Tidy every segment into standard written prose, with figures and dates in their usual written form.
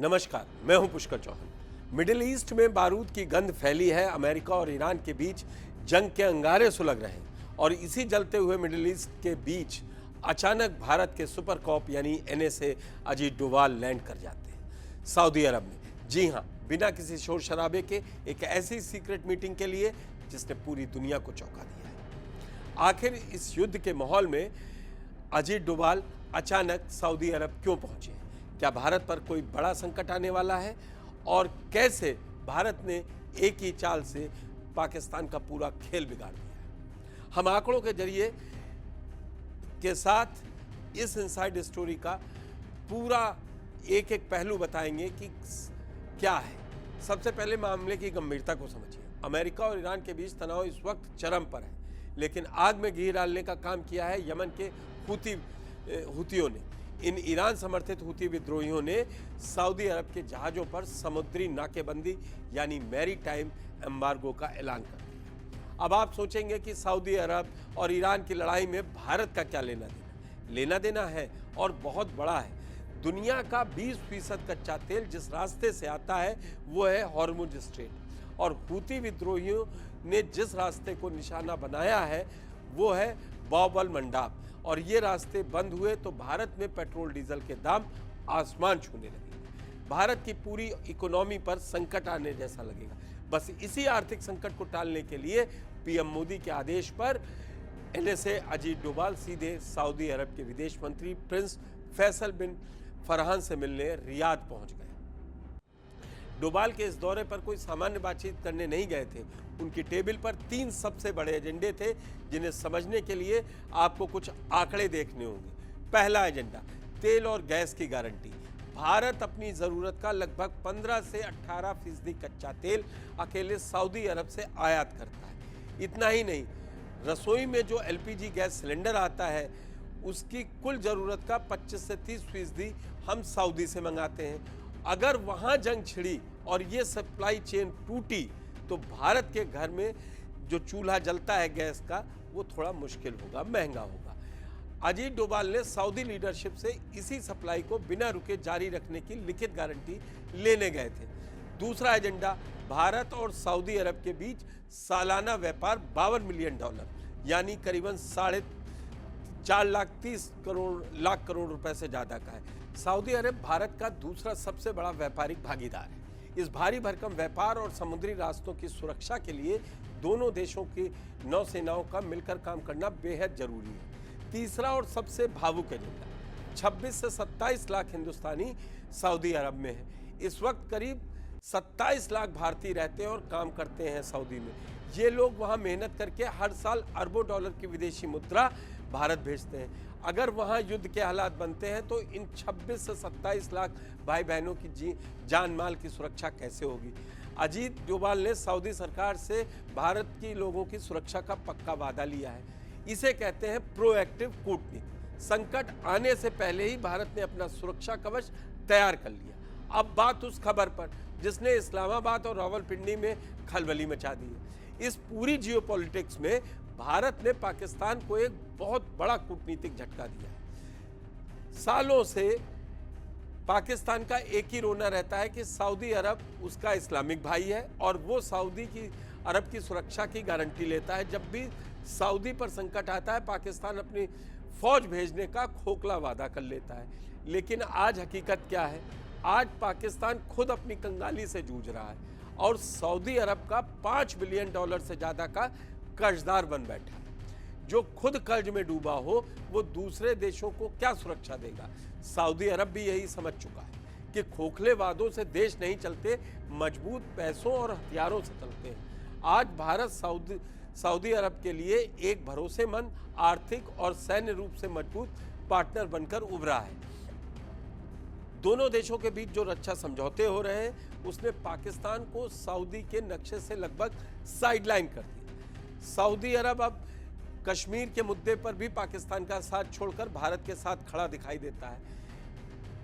नमस्कार, मैं हूं पुष्कर चौहान। मिडिल ईस्ट में बारूद की गंध फैली है। अमेरिका और ईरान के बीच जंग के अंगारे सुलग रहे हैं और इसी जलते हुए मिडिल ईस्ट के बीच अचानक भारत के सुपर कॉप यानी एनएसए अजीत डोभाल लैंड कर जाते हैं सऊदी अरब में। जी हां, बिना किसी शोर शराबे के एक ऐसी सीक्रेट मीटिंग के लिए जिसने पूरी दुनिया को चौंका दिया है। आखिर इस युद्ध के माहौल में अजीत डोभाल अचानक सऊदी अरब क्यों पहुंचे? क्या भारत पर कोई बड़ा संकट आने वाला है? और कैसे भारत ने एक ही चाल से पाकिस्तान का पूरा खेल बिगाड़ दिया है? हम आंकड़ों के जरिए के साथ इस इनसाइड स्टोरी का पूरा एक एक पहलू बताएंगे कि क्या है। सबसे पहले मामले की गंभीरता को समझिए। अमेरिका और ईरान के बीच तनाव इस वक्त चरम पर है, लेकिन आग में घी डालने का काम किया है यमन के हुतियों ने। इन ईरान समर्थित हुती विद्रोहियों ने सऊदी अरब के जहाज़ों पर समुद्री नाकेबंदी यानी मैरीटाइम एम्बार्गो का ऐलान कर दिया। अब आप सोचेंगे कि सऊदी अरब और ईरान की लड़ाई में भारत का क्या लेना देना है, और बहुत बड़ा है। दुनिया का 20% कच्चा तेल जिस रास्ते से आता है वो है हॉर्मुज स्ट्रेट, और हुती विद्रोहियों ने जिस रास्ते को निशाना बनाया है वो है बाब अल मंडाब, और ये रास्ते बंद हुए तो भारत में पेट्रोल डीजल के दाम आसमान छूने लगे। भारत की पूरी इकोनॉमी पर संकट आने जैसा लगेगा। बस इसी आर्थिक संकट को टालने के लिए पीएम मोदी के आदेश पर एनएसए अजीत डोभाल सीधे सऊदी अरब के विदेश मंत्री प्रिंस फैसल बिन फरहान से मिलने रियाद पहुंच गए। डोभाल के इस दौरे पर कोई सामान्य बातचीत करने नहीं गए थे। उनकी टेबल पर 3 सबसे बड़े एजेंडे थे, जिन्हें समझने के लिए आपको कुछ आंकड़े देखने होंगे। पहला एजेंडा, तेल और गैस की गारंटी। भारत अपनी ज़रूरत का लगभग 15 से 18% कच्चा तेल अकेले सऊदी अरब से आयात करता है। इतना ही नहीं, रसोई में जो एलपीजी गैस सिलेंडर आता है उसकी कुल ज़रूरत का 25 से 30% हम सऊदी से मंगाते हैं। अगर वहाँ जंग छिड़ी और ये सप्लाई चेन टूटी तो भारत के घर में जो चूल्हा जलता है गैस का वो थोड़ा मुश्किल होगा, महंगा होगा। अजीत डोभाल ने सऊदी लीडरशिप से इसी सप्लाई को बिना रुके जारी रखने की लिखित गारंटी लेने गए थे। दूसरा एजेंडा, भारत और सऊदी अरब के बीच सालाना व्यापार $52 मिलियन यानी करीबन 4.30 लाख करोड़ रुपए से ज़्यादा का है। सऊदी अरब भारत का दूसरा सबसे बड़ा व्यापारिक भागीदार है। इस भारी भरकम व्यापार और समुद्री रास्तों की सुरक्षा के लिए दोनों देशों की नौसेनाओं का मिलकर काम करना बेहद जरूरी है। तीसरा और सबसे भावुक एजेंडा, 26 से 27 लाख हिंदुस्तानी सऊदी अरब में है। इस वक्त करीब 27 लाख भारतीय रहते हैं और काम करते हैं सऊदी में। ये लोग वहाँ मेहनत करके हर साल अरबों डॉलर की विदेशी मुद्रा भारत भेजते हैं। अगर वहाँ युद्ध के हालात बनते हैं तो इन 26 से 27 लाख भाई बहनों की जान माल की सुरक्षा कैसे होगी? अजीत डोभाल ने सऊदी सरकार से भारत की लोगों की सुरक्षा का पक्का वादा लिया है। इसे कहते हैं प्रोएक्टिव कूटनीति। संकट आने से पहले ही भारत ने अपना सुरक्षा कवच तैयार कर लिया। अब बात उस खबर पर जिसने इस्लामाबाद और रावलपिंडी में खलबली मचा दी है। इस पूरी जियोपॉलिटिक्स में भारत ने पाकिस्तान को एक बहुत बड़ा कूटनीतिक झटका दिया है। सालों से पाकिस्तान का एक ही रोना रहता है कि सऊदी अरब उसका इस्लामिक भाई है और वो सऊदी की अरब की सुरक्षा की गारंटी लेता है। जब भी सऊदी पर संकट आता है पाकिस्तान अपनी फौज भेजने का खोखला वादा कर लेता है। लेकिन आज हकीकत क्या है? आज पाकिस्तान खुद अपनी कंगाली से जूझ रहा है और सऊदी अरब का $5 बिलियन से ज़्यादा का कर्जदार बन बैठा है। जो खुद कर्ज में डूबा हो वो दूसरे देशों को क्या सुरक्षा देगा? सऊदी अरब भी यही समझ चुका है कि खोखले वादों से देश नहीं चलते, मजबूत पैसों और हथियारों से चलते हैं। आज भारत सऊदी अरब के लिए एक भरोसेमंद, आर्थिक और सैन्य रूप से मजबूत पार्टनर बनकर उभरा है। दोनों देशों के बीच जो रक्षा समझौते हो रहे हैं उसने पाकिस्तान को सऊदी के नक्शे से लगभग साइडलाइन कर दिया। सऊदी अरब अब कश्मीर के मुद्दे पर भी पाकिस्तान का साथ छोड़कर भारत के साथ खड़ा दिखाई देता है।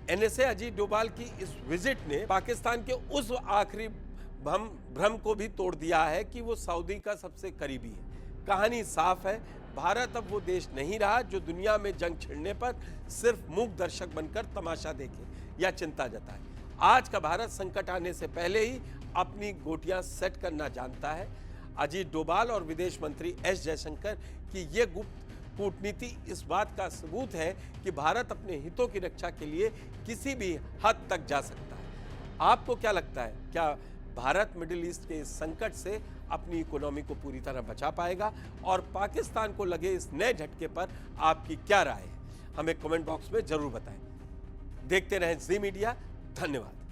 एनएसए अजीत डोभाल की इस विजिट ने पाकिस्तान के उस आखिरी भ्रम को भी तोड़ दिया है कि वो सऊदी का सबसे करीबी है। कहानी साफ है, भारत अब वो देश नहीं रहा जो दुनिया में जंग छिड़ने पर सिर्फ मूक दर्शक बनकर तमाशा देखे या चिंता जताए। आज का भारत संकट आने से पहले ही अपनी गोटियां सेट करना जानता है। अजीत डोभाल और विदेश मंत्री एस जयशंकर की ये गुप्त कूटनीति इस बात का सबूत है कि भारत अपने हितों की रक्षा के लिए किसी भी हद तक जा सकता है। आपको क्या लगता है, क्या भारत मिडिल ईस्ट के इस संकट से अपनी इकोनॉमी को पूरी तरह बचा पाएगा और पाकिस्तान को लगे इस नए झटके पर आपकी क्या राय है? हमें कमेंट बॉक्स में जरूर बताएं। देखते रहें जी मीडिया। धन्यवाद।